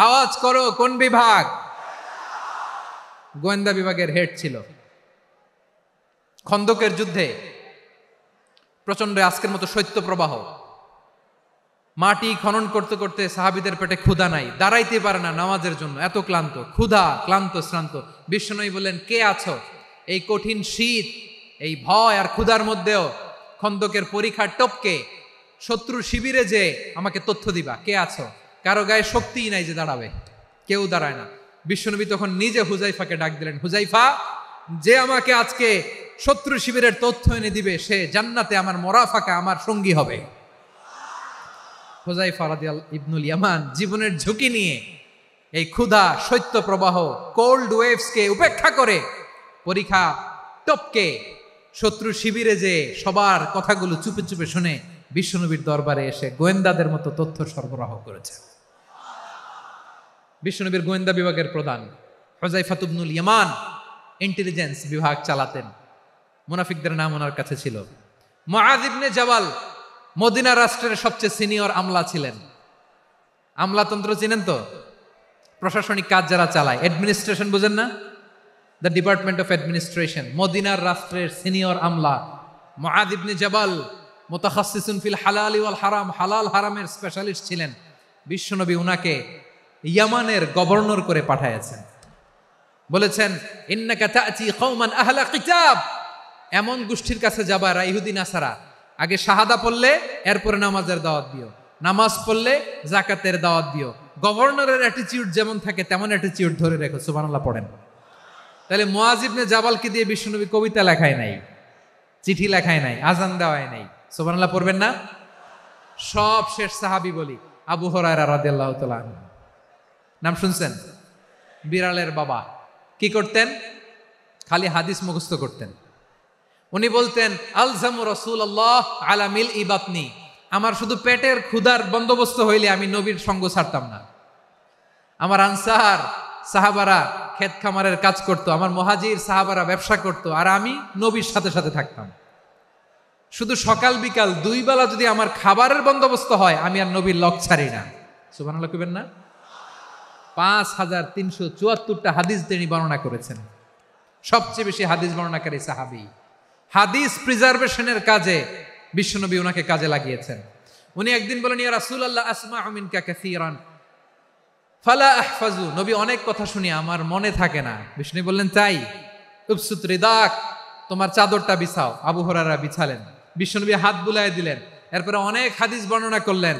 আওয়াজ করো, কোন বিভাগ? গোয়েন্দা বিভাগের হেড ছিল। খন্দকের যুদ্ধে প্রচন্ড আজকের মতো শৈত্য প্রবাহ, মাটি খনন করতে করতে সাহাবীদের পেটে ক্ষুধা নাই, দাঁড়াইতে পারে না নামাজের জন্য, এত ক্লান্ত, ক্ষুধা, ক্লান্ত, শ্রান্ত। বিশ্বনবী বললেন, কে আছো? এই কঠিন শীত, এই ভয় আর ক্ষুধার মধ্যেও খন্দকের পরীক্ষার টপকে শত্রুর শিবিরে যে আমাকে তথ্য দিবা, কে আছো? কারো গায়ে শক্তিই নাই যে দাঁড়াবে, কেউ দাঁড়ায় না। বিশ্বনবী তখন নিজে হুযায়ফাকে ডাক দিলেন, হুযায়ফা, যে আমাকে আজকে শত্রু শিবিরের তথ্য এনে দিবে, সে জান্নাতে আমার মোরাফাকা, আমার সঙ্গী হবে। হুযায়ফা রাদিয়াল্লাহু ইবনুল ইয়ামান জীবনের ঝুঁকি নিয়ে এই ক্ষুধা, শৈত্য প্রবাহ, কোল্ড ওয়েভসকে উপেক্ষা করে পরীক্ষা টপকে শত্রু শিবিরে যে সবার কথাগুলো চুপে চুপে শুনে বিশ্বনবীর দরবারে এসে গোয়েন্দাদের মতো তথ্য সরবরাহ করেছে। বিশ্বনবীর গোয়েন্দা বিভাগের প্রধান হুযায়ফা ইবনুল ইয়ামান ইন্টেলিজেন্স বিভাগ চালাতেন। মুনাফিকদের নাম ওনার কাছে ছিল। মুআয ইবনে জাবাল মদিনা রাষ্ট্রের সবচেয়ে সিনিয়র আমলা ছিলেন। আমলাতন্ত্র চিনেন তো? প্রশাসনিক কাজ যারা চালায়, অ্যাডমিনিস্ট্রেশন বুঝেন না? The department of administration. মদিনার রাষ্ট্রের সিনিয়র আমলা মুআয ইবনে জাবাল মুতাখাসসিসুন ফিল হালালি ওয়াল হারাম, হালাল হারামের স্পেশালিস্ট ছিলেন। বিশ্বনবী উনাকে ইয়ামানের গভর্নর করে পাঠাইছেন। বলেছেন, ইন্নাকা তা'তি কওমান আহলা কিতাব, এমন গোষ্ঠীর কাছে যাবা যারা ইহুদি নাসারা, আগে শাহাদা পড়লে এরপরে নামাজের দাওয়াত দিও, নামাজ পড়লে যাকাতের দাওয়াত দিও। গভর্নরের অ্যাটিটিউড যেমন থাকে তেমন অ্যাটিটিউড ধরে রেখো। সুবহানাল্লাহ পড়েন। তাহলে মুআয ইবনে জাবালকে দিয়ে বিশ্বনবী কবিতা লেখায় নাই, চিঠি লেখায় নাই, আজান দেওয়ায় নাই। সুবহানাল্লাহ পড়বেন না? সব শেষ সাহাবী বলি আবু হুরায়রা রাদিয়াল্লাহু তাআলা আনহু, নাম শুনছেন? বিড়ালের বাবা। কি করতেন? খালি হাদিস মুখস্থ করতেন। উনি বলতেন, আলজামু রাসূলুল্লাহ আলা মিল ইবাতনি, আমার শুধু পেটের ক্ষুধার বন্দোবস্ত হইলে আমি নবীর সঙ্গ ছাড়তাম না। আমার আনসার সাহাবারা ক্ষেত খামারের কাজ করতো, আমার মুহাজির সাহাবারা ব্যবসা করতো, আর আমি নবীর সাথে সাথে থাকতাম। শুধু সকাল বিকাল দুই বেলা যদি আমার খাবারের বন্দোবস্ত হয়, আমি আর নবীর লক ছাড়ি না। সুবহানাল্লাহ কইবেন না? 5374টা হাদিস তিনি বর্ণনা করেছেন। সবচেয়ে বেশি হাদিস বর্ণনাকারী সাহাবী। হাদিস প্রিজার্ভেশনের কাজে বিশ্বনবী ওনাকে কাজে লাগিয়েছেন। উনি একদিন বলেন, ইয়া রাসূলুল্লাহ আসমাউ মিনকা কাসীরান ফালা আহফাজু, নবী অনেক কথা শুনি আমার মনে থাকে না। বিষ্ণু বললেন, তাই? উবসুত রিদাক, তোমার চাদরটা বিছাও। আবু হুরায়রা বিছালেন, বিশ্বনবী হাত বুলায় দিলেন, এরপরে অনেক হাদিস বর্ণনা করলেন।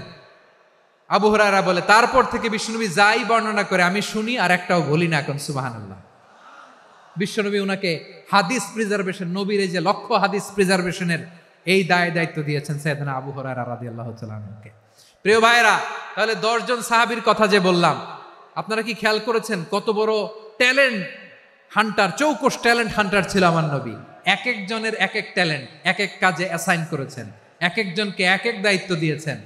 আবু হুরায়রা বলে, তারপর থেকে বিশ্বনবী যাই বর্ণনা করে আমি শুনি আর একটাও বলি না। এখন সুবহানাল্লাহ। বিশ্বনবী ওনাকে হাদিস প্রিজার্ভেশন, নবীর এই যে লক্ষ্য হাদিস প্রিজার্ভেশনের এই দায়িত্ব দিয়েছেন সাইয়েদনা আবু হুরায়রা রাদিয়াল্লাহু তাআলা আনহুকে। প্রিয় ভাইরা, তাহলে 10 জন সাহাবীর কথা যে বললাম, আপনারা কি খেয়াল করেছেন কত বড় ট্যালেন্ট হান্টার, চৌকস ট্যালেন্ট হান্টার ছিল আমার নবী। এক একজনের এক এক ট্যালেন্ট, এক এক কাজে অ্যাসাইন করেছেন, এক একজনকে এক এক দায়িত্ব দিয়েছেন,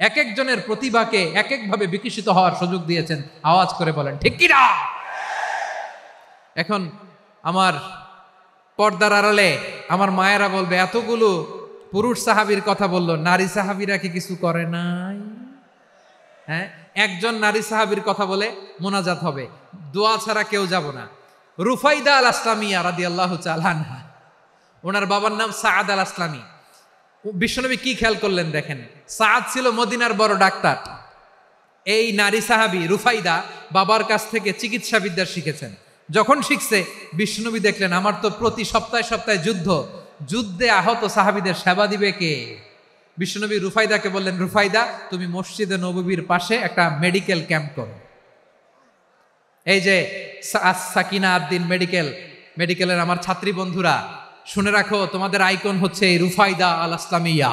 এক একজনের প্রতিভাকে এক একভাবে বিকশিত হওয়ার সুযোগ দিয়েছেন। আওয়াজ করে বলেন ঠিক কি না? এখন আমার পর্দার আড়ালে আমার মায়েরা বলবে, এতগুলো পুরুষ সাহাবীর কথা বললো, নারী সাহাবীরা কি কিছু করে নাই? হ্যাঁ, একজন নারী সাহাবীর কথা বলে মোনাজাত হবে, দোয়া ছাড়া কেউ যাব না। রুফাইদা আল আসলামিয়া রাদিয়াল্লাহু তাআলা আনহা, ওনার বাবার নাম সাআদ আল আসলামি। বিশ্বনবী কি খেয়াল করলেন দেখেন, সাআদ ছিল মদিনার বড় ডাক্তার। এই নারী সাহাবী রুফাইদা বাবার কাছ থেকে চিকিৎসা বিদ্যা শিখেছেন। যখন শিখছে, বিশ্বনবী দেখলেন আমার তো প্রতি সপ্তাহে সপ্তাহে যুদ্ধে আহত সাহাবীদের সেবা দিবে কে? বিশ্বনবী রুফাইদাকে বললেন, রুফাইদা তুমি মসজিদে নববীর পাশে একটা মেডিকেল ক্যাম্প করো। এই যে সাকিনা আদ্দিন মেডিকেলের আমার ছাত্রী বন্ধুরা, শুনে রাখো, তোমাদের আইকন হচ্ছে রুফাইদা আল আসলামিয়া।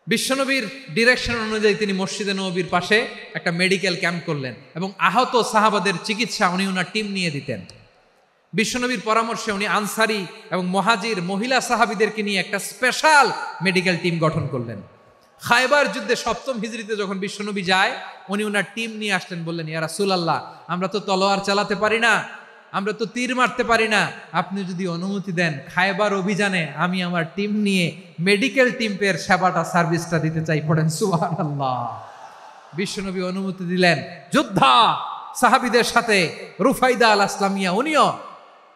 বিশ্বনবীর ডিরেকশন অনুযায়ী তিনি মসজিদে নববীর পাশে একটা মেডিকেল ক্যাম্প করলেন এবং আহত সাহাবাদের চিকিৎসা উনি ওনার টিম নিয়ে দিতেন। বিশ্বনবীর পরামর্শে উনি আনসারি এবং মুহাজির মহিলা সাহাবীদেরকে নিয়ে একটা স্পেশাল মেডিকেল টিম গঠন করলেন। খায়বার যুদ্ধে 7ম হিজরিতে যখন বিশ্বনবী যায়, উনি ওনার টিম নিয়ে আসলেন, বললেন, ইয়া রাসূলুল্লাহ, আমরা তো তলোয়ার চালাতে পারি না, আমরা তো তীর মারতে পারি না, আপনি যদি অনুমতি দেন খায়বার অভিযানে আমি আমার টিম নিয়ে মেডিকেল টিমের সেবাটা সার্ভিসটা দিতে চাই। পড়েন সুবহানাল্লাহ। বিশ্বনবী অনুমতি দিলেন, যোদ্ধা সাহাবীদের সাথে রুফাইদা আল আসলামিয়া উনিও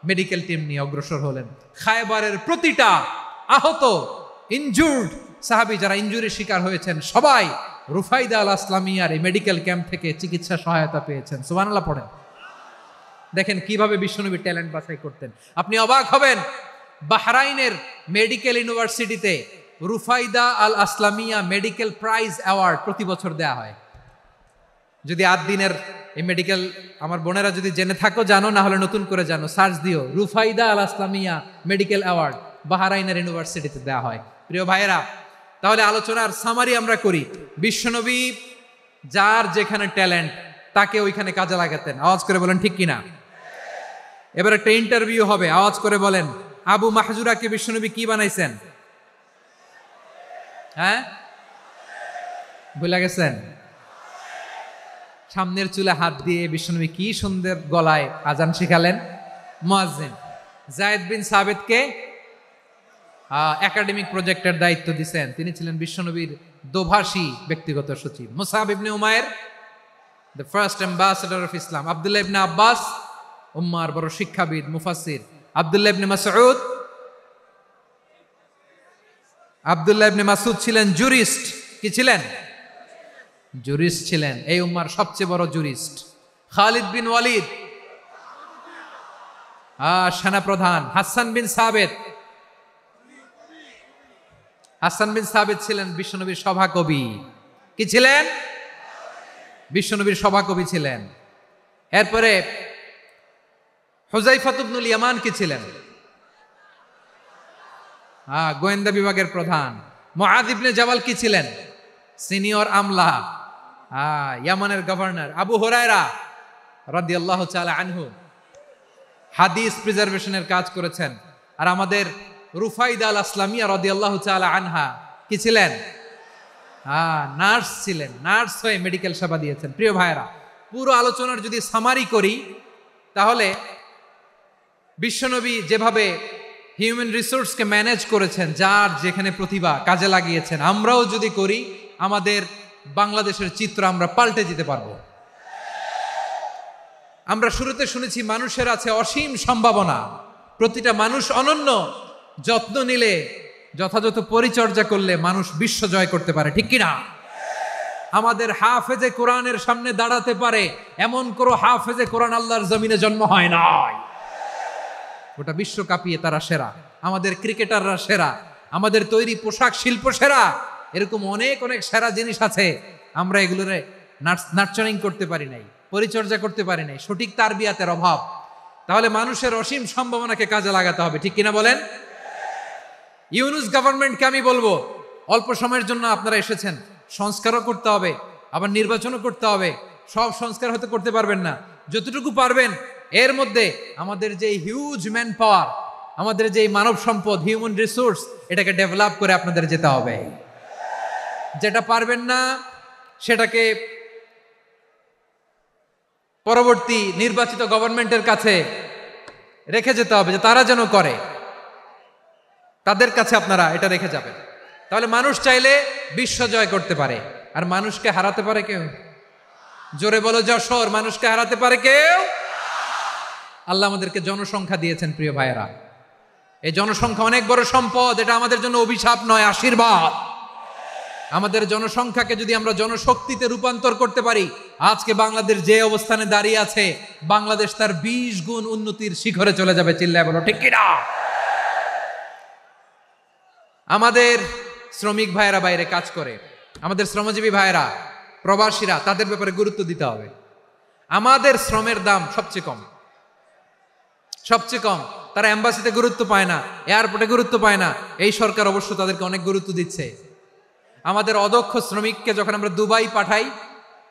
মেডিকেল টিম নিয়ে অগ্রসর হলেন। খায়বারের প্রতিটা আহত ইনজুর্ড সাহাবী যারা ইনজুরির শিকার হয়েছেন, সবাই রুফাইদা আল আসলামিয়ার এই মেডিকেল ক্যাম্প থেকে চিকিৎসা সহায়তা পেয়েছেন। সুবহানাল্লাহ পড়েন। দেখেন কিভাবে বিশ্বনবী ট্যালেন্ট বাছাই করতেন। আপনি অবাক হবেন, বাহরাইনের মেডিকেল ইউনিভার্সিটিতে রুফাইদা আল আসলামিয়া মেডিকেল প্রাইজ অ্যাওয়ার্ড প্রতি বছর দেয়া হয়। যদি 8 দিনের এই মেডিকেল, আমার বোনেরা যদি জেনে থাকো জানো, না হলে নতুন করে জানো, সার্চ দিও, রুফাইদা আল আসলামিয়া মেডিকেল অ্যাওয়ার্ড বাহরাইনের ইউনিভার্সিটিতে দেয়া হয়। প্রিয় ভাইয়েরা, তাহলে আলোচনার সামারি আমরা করি। বিশ্বনবী যার যেখানে ট্যালেন্ট তাকে ওইখানে কাজে লাগাতেন। আওয়াজ করে বলেন ঠিক কিনা? এবার একটা ইন্টারভিউ হবে, আওয়াজ করে বলেন, আবু মাহজুরাকে বিশ্বনবী কি বানাইছেন? হ্যাঁ, ভুলে গেছেন? সামনের চুলে হাত দিয়ে বিশ্বনবী কি সুন্দর গলায় আজান শিখালেন। মুয়াজ্জিন। যায়েদ বিন সাবিতকে একাডেমিক প্রজেক্টের দায়িত্ব দিয়েছেন, তিনি ছিলেন বিশ্বনবীর দোভাষী ব্যক্তিগত সচিব। Musab ibn Umair, the first ambassador of Islam. Abdullah ibn Abbas, উম্মার বড় শিক্ষাবিদ মুফাসসির। আব্দুল্লাহ ইবনে মাসউদ ছিলেন জুরিস্ট। কি ছিলেন? জুরিস্ট ছিলেন, এই উম্মার সবচেয়ে বড় জুরিস্ট। খালিদ বিন ওয়ালিদ, সেনাপ্রধান। হাসান বিন সাবিত ছিলেন বিশ্বনবীর সভাকবি। কি ছিলেন? বিশ্বনবীর সভাকবি ছিলেন। এরপরে হুযায়ফা ইবনুল ইয়ামান কি ছিলেন? গোয়েন্দা বিভাগের প্রধান। মুআয ইবনে জাবাল কি ছিলেন? সিনিয়র আমলা, ইয়ামানের গভর্নর। আবু হুরায়রা রাদিয়াল্লাহু তাআলা আনহু হাদিস প্রিজার্ভেশনের কাজ করেছেন। আর আমাদের রুফাইদা আল আসলামিয়া রাদিয়াল্লাহু তাআলা আনহা কি ছিলেন? নার্স ছিলেন। নার্স হয়ে মেডিকেল সেবা দিয়েছেন। প্রিয় ভাইরা, পুরো আলোচনার যদি সামারি করি, তাহলে বিশ্বনবী যেভাবে হিউম্যান রিসোর্সকে ম্যানেজ করেছেন, যার যেখানে প্রতিভা কাজে লাগিয়েছেন, আমরাও যদি করি, আমাদের বাংলাদেশের চিত্র আমরা পাল্টে দিতে পারবো। আমরা শুরুতে শুনেছি মানুষের আছে অসীম সম্ভাবনা, প্রতিটা মানুষ অনন্য, যত্ন নিলে, যথাযথ পরিচর্যা করলে মানুষ বিশ্ব জয় করতে পারে। ঠিক কিনা? আমাদের হাফেজে কোরআনের সামনে দাঁড়াতে পারে এমন কোন হাফেজে কোরআন আল্লাহর জমিনে জন্ম হয় নাই। গোটা বিশ্ব কাঁপিয়ে তারা সেরা। আমাদের ক্রিকেটাররা সেরা, আমাদের তৈরি পোশাক শিল্প সেরা। এরকম অনেক অনেক সেরা জিনিস আছে, আমরা এগুলোরে নার্চারিং করতে পারি নাই, পরিচর্যা করতে পারি নাই, সঠিক তারবিয়াতের অভাব। তাহলে মানুষের অসীম সম্ভাবনাকে কাজে লাগাতে হবে। ঠিক কিনা বলেন? ইউনুস গভর্নমেন্টকে আমি বলবো, অল্প সময়ের জন্য আপনারা এসেছেন, সংস্কারও করতে হবে, আবার নির্বাচনও করতে হবে। সব সংস্কার হয়তো করতে পারবেন না, যতটুকু পারবেন এর মধ্যে আমাদের যে হিউজ ম্যান পাওয়ার, আমাদের যে মানব সম্পদ, হিউম্যান রিসোর্স, এটাকে ডেভেলপ করে আপনাদের যেতে হবে। যেটা পারবেন না সেটাকে পরবর্তী নির্বাচিত গভর্নমেন্টের কাছে রেখে যেতে হবে, যে তারা যেন করে। তাদের কাছে আপনারা এটা রেখে যাবেন। তাহলে মানুষ চাইলে বিশ্ব জয় করতে পারে, আর মানুষকে হারাতে পারে কেউ? জোরে বলো যশোর, মানুষকে হারাতে পারে কেউ? আল্লাহ আমাদেরকে জনসংখ্যা দিয়েছেন প্রিয় ভাইয়েরা। এই জনসংখ্যা অনেক বড় সম্পদ, এটা আমাদের জন্য অভিশাপ নয়, আশীর্বাদ। আমাদের জনসংখ্যাকে যদি আমরা জনশক্তিতে রূপান্তর করতে পারি, আজকে বাংলাদেশ যে অবস্থানে দাঁড়িয়ে আছে, বাংলাদেশ তার 20 গুণ উন্নতির শিখরে চলে যাবে। চিল্লায় বলো ঠিক কিনা? আমাদের শ্রমিক ভাইয়েরা বাইরে কাজ করে, আমাদের শ্রমজীবী ভাইয়েরা, প্রবাসীরা, তাদের ব্যাপারে গুরুত্ব দিতে হবে। আমাদের শ্রমের দাম সবচেয়ে কম, সবচেয়ে কম। তারা এম্বাসিতে গুরুত্ব পায় না, এয়ারপোর্টে গুরুত্ব পায় না। এই সরকার অবশ্য তাদেরকে অনেক গুরুত্ব দিচ্ছে। আমাদের অদক্ষ শ্রমিককে যখন আমরা দুবাই পাঠাই,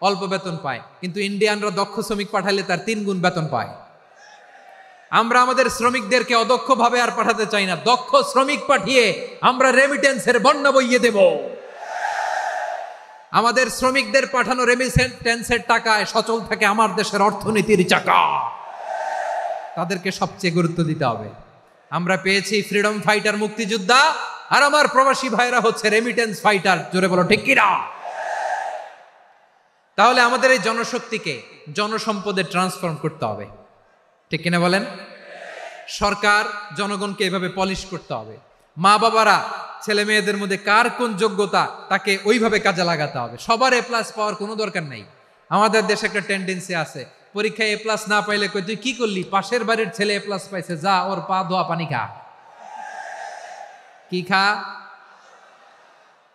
অল্প বেতন পায়, কিন্তু ইন্ডিয়ানরা দক্ষ শ্রমিক পাঠাইলে তার 3 গুণ বেতন পায়। আমরা আমাদের শ্রমিকদেরকে অদক্ষ ভাবে আর পাঠাতে চাই না, দক্ষ শ্রমিক পাঠিয়ে আমরা রেমিটেন্সের বন্যা বইয়ে দেব। আমাদের শ্রমিকদের পাঠানো রেমিটেন্সের টাকায় সচল থাকে আমার দেশের অর্থনীতির চাকা। তাদেরকে সবচেয়ে গুরুত্ব দিতে হবে। আমরা পেয়েছি ফ্রিডম ফাইটার, মুক্তিযোদ্ধা, আর আমার প্রবাসী ভাইরা হচ্ছে রেমিটেন্স ফাইটার। জোরে বলো ঠিক কিনা? তাহলে আমাদের এই জনশক্তিকে জনসম্পদে ট্রান্সফর্ম করতে হবে, ঠিক কিনা বলেন? সরকার জনগণকে এভাবে পলিশ করতে হবে। মা বাবারা ছেলে মেয়েদের মধ্যে কার কোন যোগ্যতা তাকে ওইভাবে কাজে লাগাতে হবে। সবার এ প্লাস পাওয়ার কোনো দরকার নেই। আমাদের দেশে একটা টেন্ডেন্সি আছে, পরীক্ষায় এ প্লাস না পাইলে কই তুই কি করলি, পাশের বাড়ির ছেলে এ প্লাস পাইছে, যা ওর পা ধোয়া পানি খা। কি খা?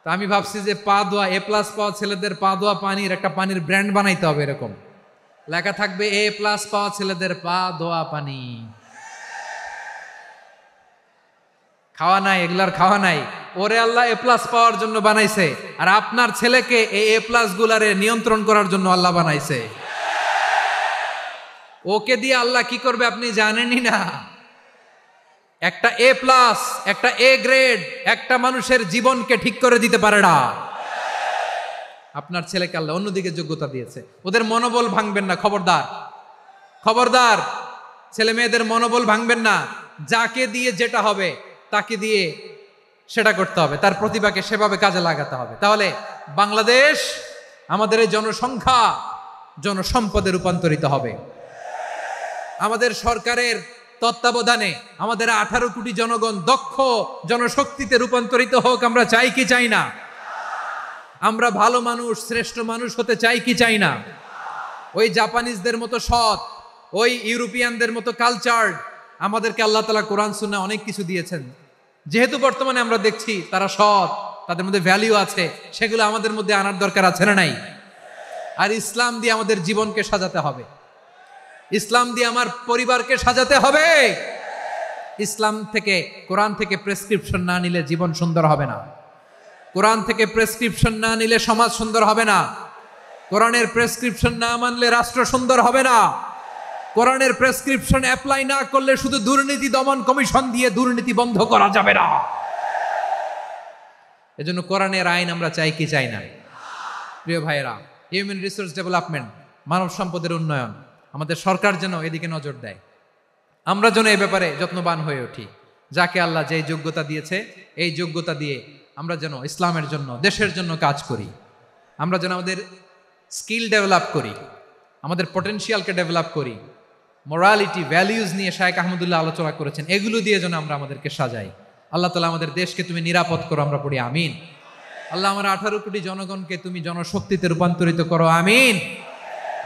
তা আমি ভাবছি যে পা ধোয়া, এ প্লাস পাওয়া ছেলেদের পা ধোয়া পানির একটা পানির ব্র্যান্ড বানাইতে হবে। এরকম লেখা থাকবে, এ প্লাস পাওয়া ছেলেদের পা ধোয়া পানি। খাওয়া নাই, এগুলার খাওয়া নাই। ওরে আল্লাহ এ প্লাস পাওয়ার জন্য বানাইছে, আর আপনার ছেলেকে এই এ প্লাস গুলারে নিয়ন্ত্রণ করার জন্য আল্লাহ বানাইছে। ওকে দিয়ে আল্লাহ কি করবে আপনি জানেনই না। একটা এ প্লাস, একটা এ গ্রেড একটা মানুষের জীবনকে ঠিক করে দিতে পারে না। আপনার ছেলেকে আল্লাহ অন্যদিকে যোগ্যতা দিয়েছে। ওদের মনোবল ভাঙবেন না, খবরদার, খবরদার। ছেলে মেয়েদের মনোবল ভাঙবেন না। যাকে দিয়ে যেটা হবে তাকে দিয়ে সেটা করতে হবে, তার প্রতিভাকে সেভাবে কাজে লাগাতে হবে। তাহলে বাংলাদেশ, আমাদের এই জনসংখ্যা জনসম্পদে রূপান্তরিত হবে। আমাদের সরকারের তত্ত্বাবধানে আমাদের 18 কোটি জনগণ দক্ষ জনশক্তিতে রূপান্তরিত হোক। আমরা চাই কি চাই না? আমরা ভালো মানুষ, শ্রেষ্ঠ মানুষ হতে চাই কি চাই না? ওই জাপানিজদের মতো সৎ, ওই ইউরোপিয়ানদের মতো কালচার্ড। আমাদেরকে আল্লাহ তাআলা কোরআন সুন্নাহ অনেক কিছু দিয়েছেন। যেহেতু বর্তমানে আমরা দেখছি তারা সৎ, তাদের মধ্যে ভ্যালিউ আছে, সেগুলো আমাদের মধ্যে আনার দরকার আছে না নাই? আর ইসলাম দিয়ে আমাদের জীবনকে সাজাতে হবে, ইসলাম দিয়ে আমার পরিবারকে সাজাতে হবে। ইসলাম থেকে, কোরআন থেকে প্রেসক্রিপশন না নিলে জীবন সুন্দর হবে না। কোরআন থেকে প্রেসক্রিপশন না নিলে সমাজ সুন্দর হবে না। কোরআনের প্রেসক্রিপশন না মানলে রাষ্ট্র সুন্দর হবে না। কোরআনের প্রেসক্রিপশন অ্যাপ্লাই না করলে শুধু দুর্নীতি দমন কমিশন দিয়ে দুর্নীতি বন্ধ করা যাবে না। এজন্য কোরআনের আইন আমরা চাই কি চাই না? প্রিয় ভাইয়েরা, হিউম্যান রিসোর্স ডেভেলপমেন্ট, মানব সম্পদের উন্নয়ন, আমাদের সরকার যেন এদিকে নজর দেয়। আমরা যেন এই ব্যাপারে যত্নবান হয়ে উঠি। যাকে আল্লাহ যে যোগ্যতা দিয়েছে, এই যোগ্যতা দিয়ে আমরা যেন ইসলামের জন্য, দেশের জন্য কাজ করি। আমরা যেন আমাদের স্কিল ডেভেলপ করি, আমাদের পটেনশিয়ালকে ডেভেলপ করি। মোরালিটি, ভ্যালিউজ নিয়ে শায়েখ আহমদুল্লাহ আলোচনা করেছেন, এগুলো দিয়ে যেন আমরা আমাদেরকে সাজাই। আল্লাহ তাআলা আমাদের দেশকে তুমি নিরাপদ করো, আমরা পড়ি আমিন। আল্লাহ আমার 18 কোটি জনগণকে তুমি জনশক্তিতে রূপান্তরিত করো, আমিন।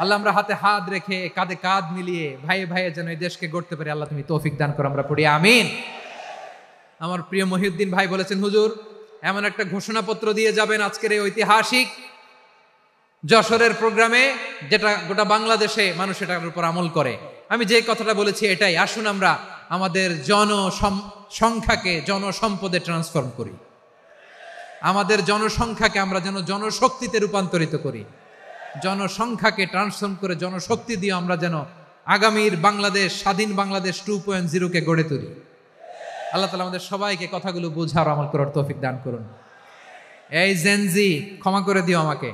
আল্লাহ আমরা হাতে হাত রেখে, কাঁধে কাঁধ মিলিয়ে, ভাইয়ে ভাইয়ে যেন এই দেশকে গড়তে পারি, আল্লাহ তুমি তৌফিক দান করো, আমরা পড়ি আমিন। আমার প্রিয় মহিউদ্দিন ভাই বলেছেন, হুজুর এমন একটা ঘোষণাপত্র দিয়ে যাবেন আজকের এই ঐতিহাসিক যশোরের প্রোগ্রামে, যেটা গোটা বাংলাদেশে মানুষ এটার উপর আমল করে। আমি যে কথাটা বলেছি এটাই, আসুন আমরা আমাদের জনসংখ্যাকে জনসম্পদে ট্রান্সফর্ম করি। আমাদের জনসংখ্যাকে আমরা যেন জনশক্তিতে রূপান্তরিত করি। জনসংখ্যাকে ট্রান্সফর্ম করে জনশক্তি দিয়ে আমরা যেন আগামীর বাংলাদেশ, স্বাধীন বাংলাদেশ 2.0 কে গড়ে তুলি। আল্লাহ তাআলা আমাদের সবাইকে কথাগুলো বোঝার, আমল করার তৌফিক দান করুন। এই জেনজি, ক্ষমা করে দিও আমাকে,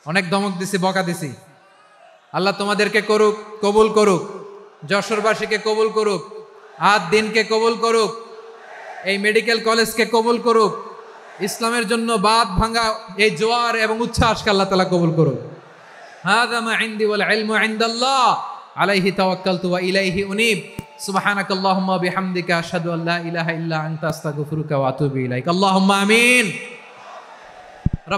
অনেক ধমক দিছি, বকা দিছি। আল্লাহ তোমাদেরকে করুক, কবুল করুক, যশোরবাসীকে কবুল করুক, আদ দিনকে কবুল করুক। এই মেডিকেল কলেজকে কবুল করুক, ইসলামের জন্য বাদ ভাঙা এই জোয়ার এবং উচ্ছ্বাসকে আল্লাহ তাআলা কবুল করুক। হাযা মা ইনদি ওয়াল ইলমু ইনদাল্লাহ আলাইহি তাওয়াক্কালতু ওয়া ইলাইহি উনীব। সুবহানাকাল্লাহুম্মা বিহামদিকা আশহাদু আল্লা ইলাহা ইল্লা আনতা আস্তাগফিরুকা ওয়া আতুবু ইলাইক। আল্লাহুম্মা আমিন।